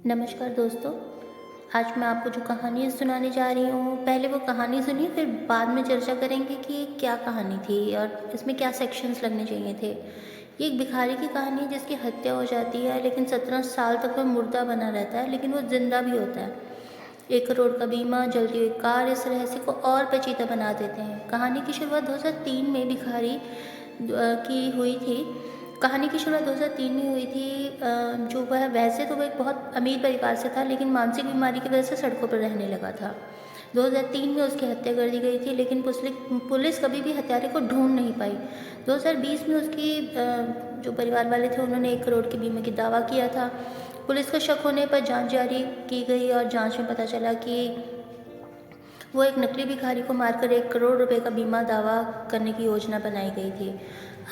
नमस्कार दोस्तों। आज मैं आपको जो कहानी सुनाने जा रही हूँ, पहले वो कहानी सुनिए, फिर बाद में चर्चा करेंगे कि क्या कहानी थी और इसमें क्या सेक्शंस लगने चाहिए थे। ये एक भिखारी की कहानी है जिसकी हत्या हो जाती है, लेकिन 17 साल तक वह मुर्दा बना रहता है, लेकिन वो जिंदा भी होता है। 1 करोड़ का बीमा, जलती हुई कार इस रहस्य को और पेचीदा बना देते हैं। कहानी की शुरुआत 2003 में भिखारी की हुई थी। कहानी की शुरुआत 2003 में हुई थी। जो वह वैसे तो वह एक बहुत अमीर परिवार से था, लेकिन मानसिक बीमारी की वजह से सड़कों पर रहने लगा था। 2003 में उसकी हत्या कर दी गई थी, लेकिन पुलिस कभी भी हत्यारे को ढूंढ नहीं पाई। 2020 में उसकी जो परिवार वाले थे उन्होंने 1 करोड़ के बीमे की दावा किया था। पुलिस को शक होने पर जांच जारी की गई और जांच में पता चला कि वो एक नकली भिखारी को मारकर 1 करोड़ रुपए का बीमा दावा करने की योजना बनाई गई थी।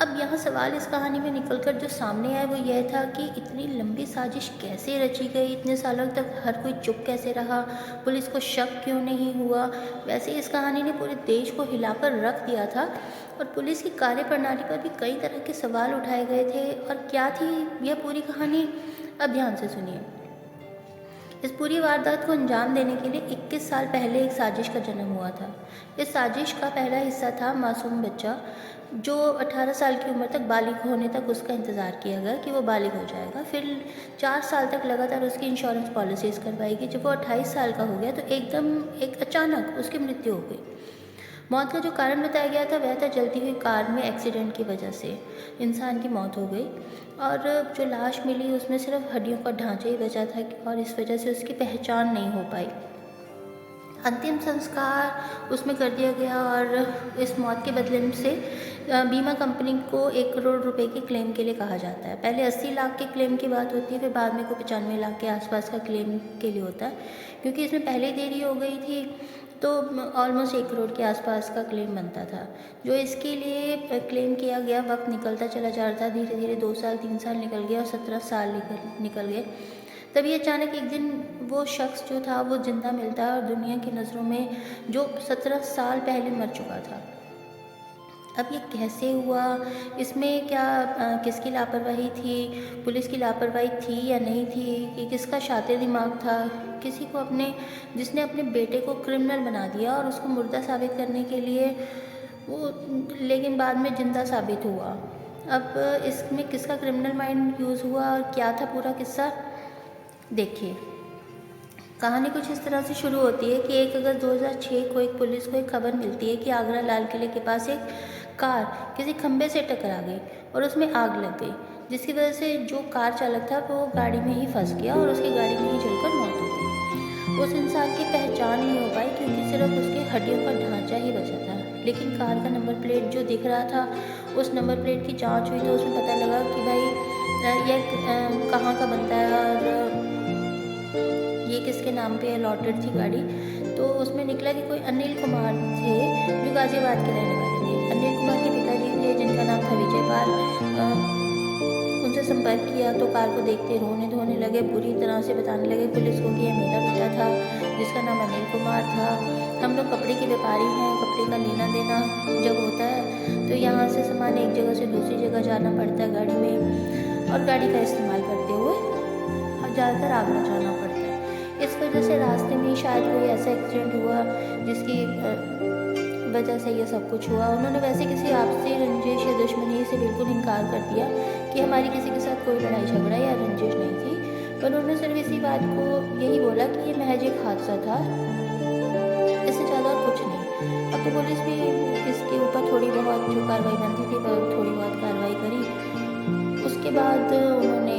अब यहाँ सवाल इस कहानी में निकलकर जो सामने आया वो यह था कि इतनी लंबी साजिश कैसे रची गई, इतने सालों तक हर कोई चुप कैसे रहा, पुलिस को शक क्यों नहीं हुआ। वैसे इस कहानी ने पूरे देश को हिलाकर रख दिया था और पुलिस की कार्यप्रणाली पर भी कई तरह के सवाल उठाए गए थे। और क्या थी यह पूरी कहानी, अब ध्यान से सुनिए। इस पूरी वारदात को अंजाम देने के लिए 21 साल पहले एक साजिश का जन्म हुआ था। इस साजिश का पहला हिस्सा था मासूम बच्चा, जो 18 साल की उम्र तक बालिग होने तक उसका इंतज़ार किया गया कि वो बालिग हो जाएगा। फिर 4 साल तक लगातार उसकी इंश्योरेंस पॉलिसीज़ करवाई गई। जब वो 28 साल का हो गया तो एकदम एक अचानक उसकी मृत्यु हो गई। मौत का जो कारण बताया गया था वह था जलती हुई कार में एक्सीडेंट की वजह से इंसान की मौत हो गई। और जो लाश मिली उसमें सिर्फ हड्डियों का ढांचा ही बचा था और इस वजह से उसकी पहचान नहीं हो पाई। अंतिम संस्कार उसमें कर दिया गया और इस मौत के बदले से बीमा कंपनी को 1 करोड़ रुपए के क्लेम के लिए कहा जाता है। पहले 80 लाख के क्लेम की बात होती है, फिर बाद में कोई 95 लाख के आसपास का क्लेम के लिए होता है। क्योंकि इसमें पहले देरी हो गई थी तो ऑलमोस्ट 1 करोड़ के आसपास का क्लेम बनता था। जो इसके लिए क्लेम किया गया, वक्त निकलता चला जा रहा था, धीरे धीरे 2 साल 3 साल निकल गया और 17 साल निकल गए। तभी अचानक एक दिन वो शख्स जो था वो जिंदा मिलता है और दुनिया की नज़रों में जो 17 साल पहले मर चुका था। अब ये कैसे हुआ, इसमें क्या किसकी लापरवाही थी, पुलिस की लापरवाही थी या नहीं थी, कि किसका शातिर दिमाग था, किसी को जिसने अपने बेटे को क्रिमिनल बना दिया और उसको मुर्दा साबित करने के लिए वो लेकिन बाद में जिंदा साबित हुआ। अब इसमें किसका क्रिमिनल माइंड यूज़ हुआ और क्या था पूरा किस्सा, देखिए। कहानी कुछ इस तरह से शुरू होती है कि 1 अगस्त 2006 को एक पुलिस को एक खबर मिलती है कि आगरा लाल किले के पास एक कार किसी खंभे से टकरा गई और उसमें आग लग गई, जिसकी वजह से जो कार चालक था वो गाड़ी में ही फंस गया और उसकी गाड़ी में ही जलकर मौत हो गई। उस इंसान की पहचान नहीं हो पाई क्योंकि सिर्फ उसके हड्डियों का ढांचा ही बचा था। लेकिन कार का नंबर प्लेट जो दिख रहा था, उस नंबर प्लेट की जाँच हुई तो उसमें पता लगा कि भाई यह कहाँ का बनता है और ये किसके नाम पे अलॉटेड थी गाड़ी। तो उसमें निकला कि कोई अनिल कुमार थे जो गाज़ियाबाद के रहने वाले थे। अनिल कुमार के पिताजी थे जिनका नाम था विजय पाल। उनसे संपर्क किया तो कार को देखते रोने धोने लगे, पूरी तरह से बताने लगे पुलिस को कि यह मेरा बेटा था जिसका नाम अनिल कुमार था। हम लोग कपड़े के व्यापारी हैं, कपड़े का लेना देना जब होता है तो यहाँ से सामान एक जगह से दूसरी जगह जाना पड़ता है गाड़ी में, और गाड़ी का इस्तेमाल करते हुए ज़्यादातर आगरा जाना पड़ता है। इस वजह से रास्ते में शायद कोई ऐसा एक्सीडेंट हुआ जिसकी वजह से ये सब कुछ हुआ। उन्होंने वैसे किसी आपसी रंजिश या दुश्मनी से बिल्कुल इनकार कर दिया कि हमारी किसी के साथ कोई लड़ाई झगड़ा या रंजिश नहीं थी, पर उन्होंने सिर्फ इसी बात को यही बोला कि ये महज एक हादसा था, इससे ज़्यादा कुछ नहीं। अब तो पुलिस भी इसके ऊपर थोड़ी बहुत जो कार्रवाई बनती थी पर थोड़ी बहुत कार्रवाई करी। उसके बाद उन्होंने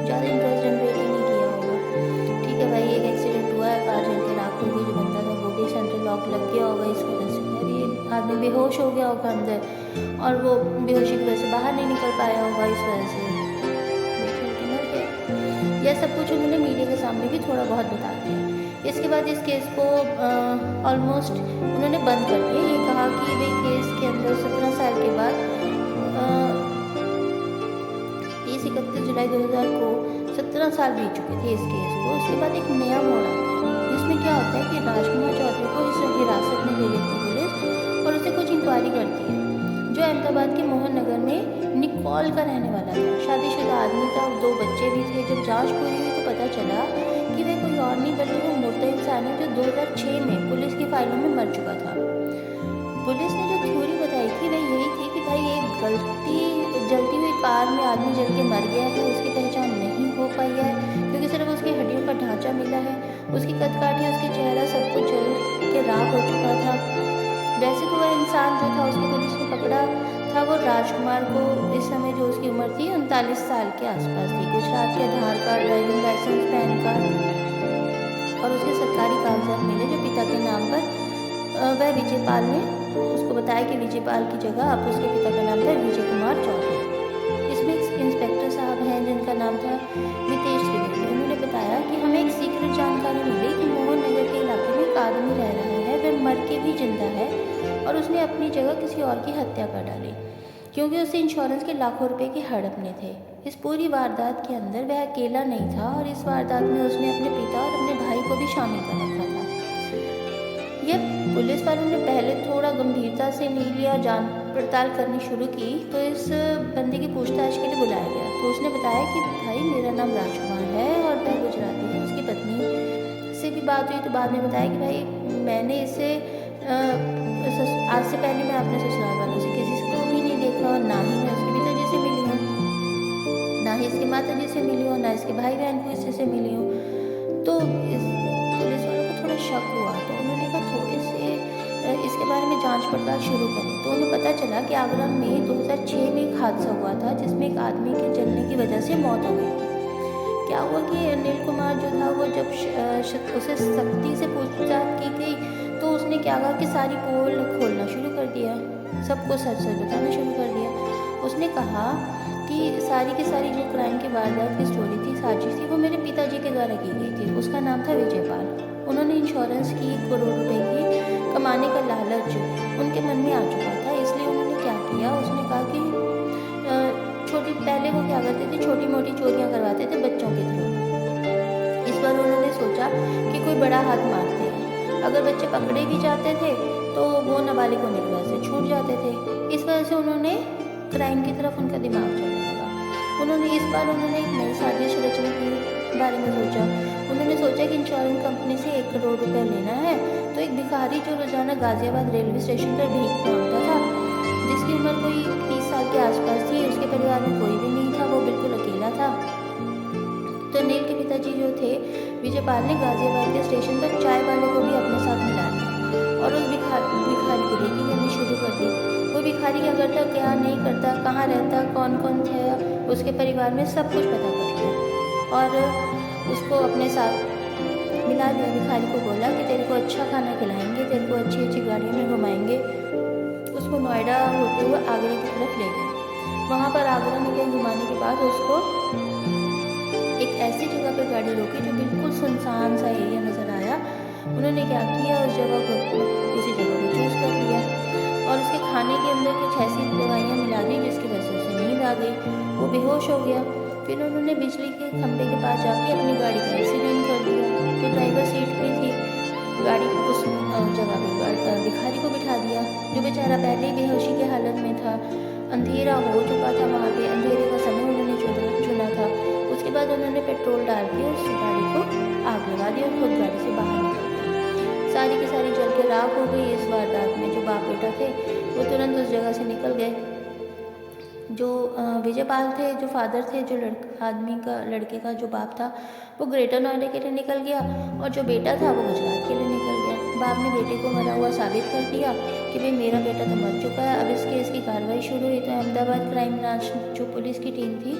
ज़्यादा इंटरेस्ट जनरेट ही नहीं किया होगा। ठीक है भाई, एक एक्सीडेंट हुआ है, कार जल के राख हो गई, जो बंदा था वो भी सेंट्रल लॉक लग गया होगा, इस वजह से अभी आदमी बेहोश हो गया होगा अंदर और वो बेहोशी की वजह से बाहर नहीं निकल पाया होगा, इस वजह से बेचारा मर गया। यह सब कुछ उन्होंने मीडिया के सामने भी थोड़ा बहुत बता दिया। इसके बाद इस केस को ऑलमोस्ट उन्होंने बंद कर दिया। ये कहा कि भाई केस के अंदर 17 साल के बाद 31 जुलाई 2000 को 17 साल बीत चुके थे इस केस को। उसके बाद एक नया मोड़ आता है जिसमें क्या होता है कि राजकुमार चौधरी को इस हिरासत में ले लेती पुलिस और उसे कुछ इंक्वायरी करती है, जो अहमदाबाद के मोहन नगर में कॉल का रहने वाला था, शादीशुदा आदमी था, 2 बच्चे भी थे। जब जांच पूरी हुई तो पता चला कि वह कोई और नहीं बल्कि वो मुर्दा इंसान है जो 2006 में पुलिस की फाइलों में मर चुका था। पुलिस ने जो थ्योरी बताई थी वह यही थी कि भाई एक जलती हुई कार में आदमी जल के मर गया है, उसकी पहचान नहीं हो पाई है क्योंकि सिर्फ उसकी हड्डियों का ढांचा मिला है, उसकी कदकाठी, उसकी चेहरा सब कुछ जल के राख हो चुका था। वैसे तो वह इंसान जो था उसकी पुलिस ने पकड़ा था वो राजकुमार को, इस समय जो उसकी उम्र थी 39 साल के आसपास थी। गुजरात के Aadhaar card, driving licence, PAN card और उसके सरकारी कागजात मिले जो पिता के नाम पर। वह विजयपाल ने उसको बताया कि विजयपाल की जगह अब उसके पिता का नाम था विजय कुमार चौधरी। इसमें एक इंस्पेक्टर साहब हैं जिनका नाम था मितेश त्रिवेदी। उन्होंने बताया कि हमें एक सीक्रेट जानकारी मिली कि मोहन नगर के इलाके में एक आदमी रह रहा है, वह मर के भी जिंदा है और उसने अपनी जगह किसी और की हत्या कर डाली क्योंकि उसे इंश्योरेंस के लाखों रुपए के हड़पने थे। इस पूरी वारदात के अंदर वह अकेला नहीं था और इस वारदात में उसने अपने पिता और अपने भाई को भी शामिल कर रखा था। यह पुलिस वालों ने पहले थोड़ा गंभीरता से नहीं लिया, जांच पड़ताल करनी शुरू की तो इस बंदे की पूछताछ के लिए बुलाया गया। तो उसने बताया कि भाई मेरा नाम राजकुमार है और मैं गुजराती हूँ। उसकी पत्नी से भी बात हुई तो बाद में बताया कि भाई मैंने इसे आज से पहले मैं अपने ससुराल वालों से किसी से को भी नहीं देखा और ना ही मैं उसके पिताजी से मिली हूँ, ना ही इसकी माता जी से मिली हूँ, ना इसके भाई बहन को इससे से मिली हूँ। तो इस पुलिस वालों को थोड़ा शक हुआ तो उन्होंने कहा थोड़े से इसके बारे में जांच पड़ताल शुरू करें। तो उन्हें पता चला कि आगरा में 2006 में एक हादसा हुआ था जिसमें एक आदमी के जलने की वजह से मौत हो गई। क्या हुआ कि अनिल कुमार जो था वो जब उसे सख्ती से पूछताछ की गई तो उसने क्या कहा कि सारी पोल खोलना शुरू कर दिया, सबको सच सच बताना शुरू कर दिया। उसने कहा कि सारी की सारी जो क्राइम की वारदात की स्टोरी थी, साजिश थी, वो मेरे पिताजी के द्वारा की गई थी। उसका नाम था विजयपाल। उन्होंने इंश्योरेंस की 1 करोड़ रुपए की कमाने का लालच उनके मन में आ चुका था, इसलिए उन्होंने क्या किया, उसने कहा कि पहले वो क्या करते थे, छोटी मोटी चोरियां करवाते थे बच्चों के थ्रू। इस बार उन्होंने सोचा कि कोई बड़ा हाथ मारते हैं, अगर बच्चे पकड़े भी जाते थे तो वो नाबालिग होने की वजह से छूट जाते थे। इस वजह से उन्होंने क्राइम की तरफ उनका दिमाग चलने लगा। उन्होंने एक नई साजिश रचने के बारे में सोचा। उन्होंने सोचा कि इंश्योरेंस कंपनी से 1 करोड़ रुपए लेना है तो एक भिखारी जो रोजाना गाजियाबाद रेलवे स्टेशन पर भीख मांगता था, जिसकी उम्र कोई 30 साल के आसपास थी, उसके परिवार में कोई भी नहीं था, वो बिल्कुल अकेला था। तो नील के पिताजी जो थे विजयपाल ने गाजियाबाद के स्टेशन पर चाय वाले को भी अपने साथ मिला लिया और उस भिखारी को रेकी करनी शुरू कर दी। वो भिखारी क्या करता, क्या नहीं करता, कहाँ रहता, कौन कौन थे उसके परिवार में, सब कुछ पता कर लिया और उसको अपने साथ मिला लिया। भिखारी को बोला कि तेरे को अच्छा खाना खिलाएंगे, तेरे को अच्छी अच्छी गाड़ियों में घुमाएंगे। उसको नोएडा होते हुए आगरा की तरफ ले गए। वहाँ पर आगरा में गए घुमाने के बाद उसको एक ऐसी जगह पर गाड़ी रोकी जो बिल्कुल सुनसान सा एरिया नज़र आया। उन्होंने क्या किया, उसी जगह को चूज़ कर लिया और उसके खाने के अंदर कुछ ऐसी दवाइयाँ मिला दी जिसकी वजह से उसे नींद आ गई, वो बेहोश हो गया। फिर उन्होंने बिजली के खंभे के पास जाके अपनी गाड़ी का एक्सीडेंट कर दिया। जो ड्राइवर सीट पे थी गाड़ी उस जगह पे भिखारी को बिठा दिया जो बेचारा पहले ही बेहोशी की हालत में था। अंधेरा हो चुका था, वहाँ पे अंधेरे का समय उन्होंने चुना था। उसके बाद उन्होंने पेट्रोल डाल के उस गाड़ी को आग लगा दी और खुद गाड़ी से बाहर निकल गए। सारी की सारी जल के राख हो गई। इस वारदात में जो बाप बेटा थे वो तुरंत उस जगह से निकल गए। जो विजयपाल थे, जो फादर थे, जो लड़के का जो बाप था वो ग्रेटर नोएडा के लिए निकल गया और जो बेटा था वो गुजरात के लिए निकल गया। बाप ने बेटे को मरा हुआ साबित कर दिया कि भाई मेरा बेटा तो मर चुका है। अब इस केस की कार्रवाई शुरू हुई तो अहमदाबाद क्राइम ब्रांच जो पुलिस की टीम थी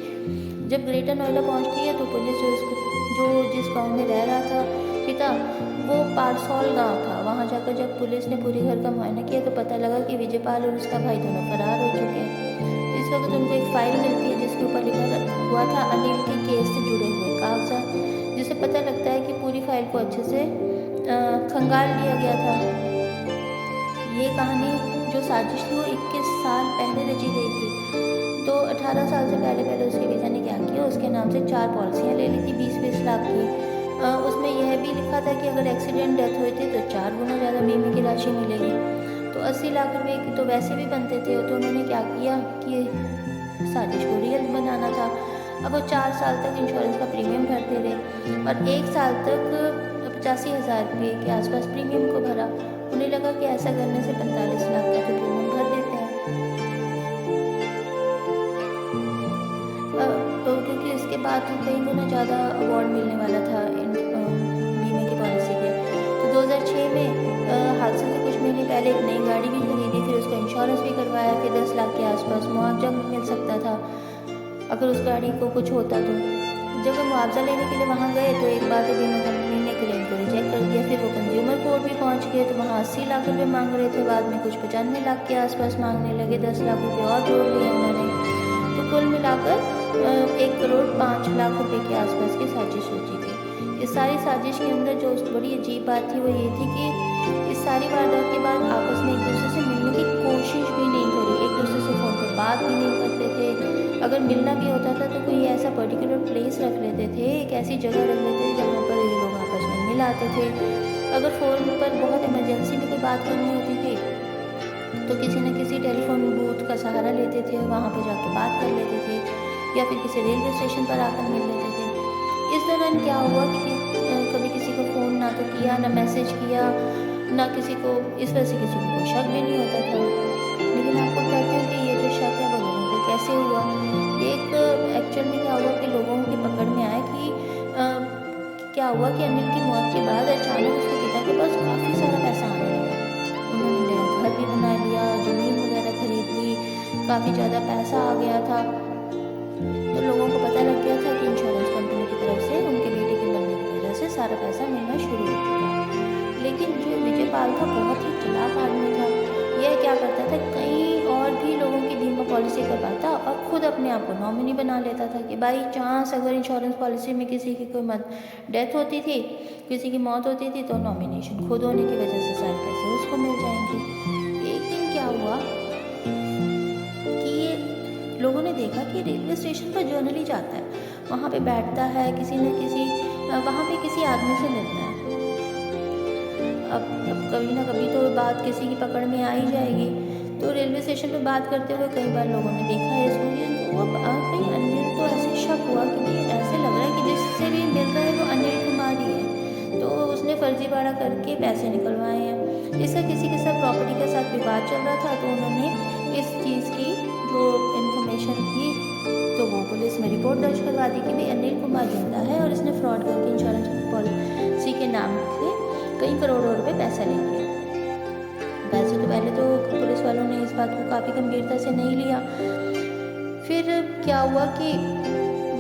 जब ग्रेटर नोएडा पहुंचती है तो पुलिस जो जिस गाँव में रह रहा था पिता, वो पारसौल गांव था। वहां जाकर जब पुलिस ने पूरे घर का मुआयना किया तो पता लगा कि विजयपाल और उसका भाई दोनों फरार हो चुके हैं। इस वक्त उनको एक फाइल मिलती है जिसके ऊपर लिखा हुआ था अनिल के केस से जुड़े हुए कागजात, जिससे पता लगता है कि पूरी फाइल को अच्छे से खंगाल लिया गया था। ये कहानी जो साजिश थी वो 21 साल पहले रची गई थी। तो 18 साल से पहले उसके पिता ने क्या किया, उसके नाम से 4 पॉलिसियाँ ले ली थी 20-20 लाख की। उसमें यह भी लिखा था कि अगर एक्सीडेंट डेथ हुई थी तो 4 गुना ज़्यादा बीमे की राशि मिलेगी। तो 80 लाख रुपए की तो वैसे भी बनते थे। तो उन्होंने क्या किया कि साजिश को रियल बनाना था। अब वो 4 साल तक इंश्योरेंस का प्रीमियम भरते रहे और 1 साल तक 85,000 रुपये के आसपास प्रीमियम को भरा। उन्हें लगा कि ऐसा करने से 45 लाख का तो प्रीमियम भर देते हैं। क्योंकि इसके बाद तो कई गुना ज़्यादा अवार्ड मिलने वाला था इन बीमे की पॉलिसी के। तो 2006 में हादसे से कुछ महीने पहले एक नई गाड़ी भी खरीदी, फिर उसका इंश्योरेंस भी करवाया, फिर 10 लाख के आसपास मुआवजा मिल सकता था अगर उस गाड़ी को कुछ होता तो। जब वो मुआवजा लेने के लिए वहाँ गए तो एक बार तो बीमा कंपनी ने क्लेम को रिजेक्ट कर दिया। फिर वो कंज्यूमर कोर्ट भी पहुँच गए तो वहाँ 80 लाख रुपये मांग रहे थे, बाद में कुछ 95 लाख के आसपास मांगने लगे। 10 लाख रुपये और जोड़ लिए उन्होंने। तो कुल मिलाकर 1 करोड़ 5 लाख रुपए के आसपास की साजिश सोची गई। इस सारी साजिश के अंदर जो बड़ी अजीब बात थी वो ये थी कि इस सारी वारदात के बाद आपस में एक दूसरे से मिलने की कोशिश भी नहीं करी, एक दूसरे से फ़ोन पर बात भी नहीं करते थे। अगर मिलना भी होता था तो कोई ऐसा पर्टिकुलर प्लेस रख लेते थे, एक ऐसी जगह रख लेते थे जहाँ पर ये लोग आपस में मिल आते थे। अगर फ़ोन पर बहुत इमरजेंसी में कोई बात करनी होती थी तो किसी न किसी टेलीफोन बूथ का सहारा लेते थे, वहाँ पर जाके बात कर लेते थे या फिर किसी रेलवे स्टेशन पर आकर मिल लेते थे। इस दौरान क्या हुआ कि कभी किसी को फ़ोन ना तो किया, ना मैसेज किया, ना किसी को, इस वजह से किसी को कोई शक भी नहीं होता था। लेकिन आपको कहती हूँ कि ये जो शक है वो लोगों को कैसे हुआ। एक एक्चुअल में क्या हुआ कि लोगों की पकड़ में आया कि क्या हुआ कि अनिल की मौत के बाद अचानक उसके पिता के पास काफ़ी सारा पैसा आने लगा। उन्होंने नया घर भी बना लिया, ज़मीन वगैरह खरीद ली, काफ़ी ज़्यादा पैसा आ गया था। तो लोगों को पता लग गया था कि इंश्योरेंस कंपनी की तरफ से उनके बेटे के मरने की वजह से सारा पैसा मिलना शुरू हो चुका। लेकिन जो विजय पाल था बहुत ही चालाक आदमी था। यह क्या करता था, कई और भी लोगों की बीमा पॉलिसी करवाता और ख़ुद अपने आप को नॉमिनी बना लेता था कि बाई चांस अगर इंश्योरेंस पॉलिसी में किसी की कोई डेथ होती थी, किसी की मौत होती थी तो नॉमिनेशन खुद होने की वजह से सारे पैसे उसको मिल जाएंगे। एक दिन क्या हुआ कि लोगों ने देखा कि रेलवे स्टेशन पर जर्नली जाता है, वहाँ पे बैठता है, किसी न किसी वहाँ पे किसी आदमी से मिलता है। अब कभी ना कभी तो बात किसी की पकड़ में आ ही जाएगी। तो रेलवे स्टेशन पे बात करते हुए कई बार लोगों ने देखा है इसको कि वो भाई अनिल, तो ऐसे शक हुआ कि भाई ऐसे लग रहा है कि जिससे भी मिल रहा है वो अनिल कुमार ही है। तो उसने फर्जीवाड़ा करके पैसे निकलवाए हैं। इसका किसी के साथ प्रॉपर्टी के साथ विवाद चल रहा था तो उन्होंने इस चीज़ की जो इन्फॉर्मेशन थी तो वो पुलिस में रिपोर्ट दर्ज करवा दी कि भाई अनिल कुमार जिंदा है और इसने फ्रॉड करके इंश्योरेंस पॉलिसी के नाम से कई करोड़ों रुपए पैसा ले लिया। वैसे तो पहले तो पुलिस वालों ने इस बात को काफ़ी गंभीरता से नहीं लिया। फिर क्या हुआ कि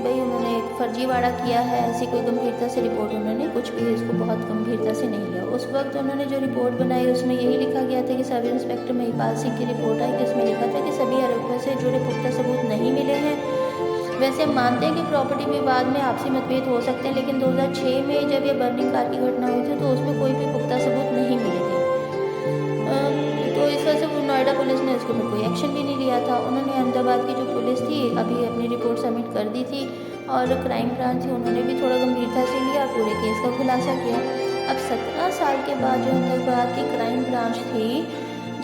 भाई उन्होंने फर्जीवाड़ा किया है, ऐसी कोई गंभीरता से रिपोर्ट उन्होंने कुछ भी इसको बहुत गंभीरता से नहीं लिया। उस वक्त उन्होंने जो रिपोर्ट बनाई उसमें यही लिखा गया था कि सब इंस्पेक्टर महिपाल सिंह की रिपोर्ट आई जिसमें लिखा था कि सभी आरोपों से जुड़े पुख्ता सबूत नहीं मिले हैं। वैसे हम मानते हैं कि प्रॉपर्टी विवाद में आपसी मतभेद हो सकते हैं, लेकिन 2006 में जब ये बर्निंग कार की घटना हुई थी तो उसमें कोई भी पुख्ता सबूत नहीं मिले थे। तो इस वजह से वो नोएडा पुलिस ने इसके ऊपर कोई एक्शन भी नहीं लिया था। उन्होंने अहमदाबाद की जो पुलिस थी अभी अपनी रिपोर्ट सबमिट कर दी थी और क्राइम ब्रांच थी उन्होंने भी थोड़ा गंभीरता से लिया, पूरे केस का खुलासा किया। अब 17 साल के बाद जो अहमदाबाद की क्राइम ब्रांच थी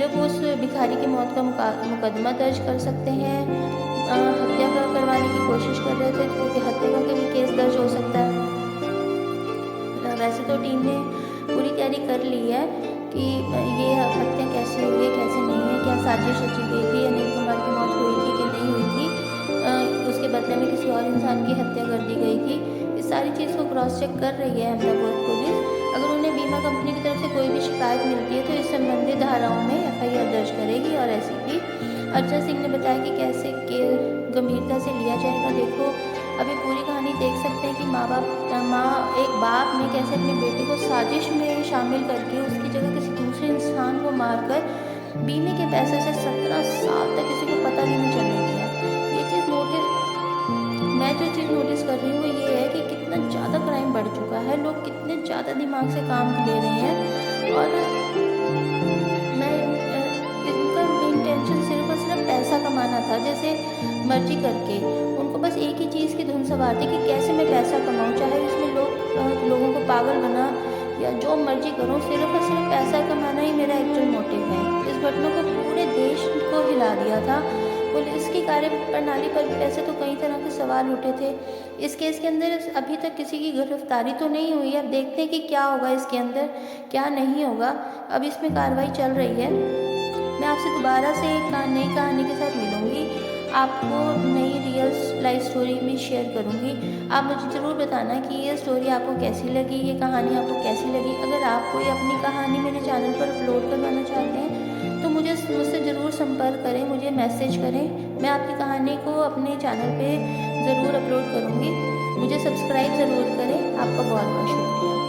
जब उस भिखारी की मौत का मुकदमा दर्ज कर सकते हैं, हत्या करवाने की कोशिश कर रहे थे तो हत्या का भी केस दर्ज हो सकता है। वैसे तो टीम ने पूरी तैयारी कर ली है कि ये हत्या कैसे हुई है, कैसे नहीं है, क्या साजिश रची गई थी, अनिल कुमार की मौत हुई थी कि नहीं हुई थी, उसके बदले में किसी और इंसान की हत्या कर दी गई थी। इस सारी चीज़ को क्रॉस चेक कर रही है अहमदाबाद पुलिस। अगर उन्हें बीमा कंपनी की तरफ से कोई भी शिकायत मिलती है तो इस संबंधित धाराओं में FIR दर्ज करेगी। और एसीपी अर्चना सिंह ने बताया कि कैसे गंभीरता से लिया जाएगा। देखो अभी पूरी कहानी देख सकते हैं कि एक बाप ने कैसे अपने बेटे को साजिश में शामिल करके उसकी जगह किसी दूसरे इंसान को मारकर बीमे के पैसे से 17 साल तक किसी को पता भी नहीं चलने दिया। ये चीज़ मैं जो चीज़ नोटिस कर रही हूँ वो ये है कि कितना ज़्यादा क्राइम बढ़ चुका है, लोग कितने ज़्यादा दिमाग से काम ले रहे हैं और इनका इंटेंशन सिर्फ और सिर्फ पैसा कमाना था। जैसे मर्जी करके उनको बस एक ही चीज़ की धुन सवार थी कि कैसे मैं पैसा कमाऊँ, चाहे इसमें लोगों को पागल बना या जो मर्जी करूँ, सिर्फ और सिर्फ पैसा कमाना ही मेरा एक्चुअल मोटिव है। इस घटना को पूरे देश को हिला दिया था पुलिस की कार्यप्रणाली पर भी वैसे तो कई तरह के सवाल उठे थे। इस केस के अंदर अभी तक किसी की गिरफ्तारी तो नहीं हुई है। अब देखते हैं कि क्या होगा इसके अंदर, क्या नहीं होगा। अब इसमें कार्रवाई चल रही है। मैं आपसे दोबारा से एक नई कहानी के साथ मिलूँगी, आपको नई रियल लाइफ स्टोरी में शेयर करूँगी। आप मुझे ज़रूर बताना कि ये स्टोरी आपको कैसी लगी, ये कहानी आपको कैसी लगी। अगर आप कोई अपनी कहानी मेरे चैनल पर अपलोड करवाना चाहते हैं तो मुझसे ज़रूर संपर्क करें, मुझे मैसेज करें। मैं आपकी कहानी को अपने चैनल पे ज़रूर अपलोड करूँगी। मुझे सब्सक्राइब ज़रूर करें। आपका बहुत बहुत शुक्रिया।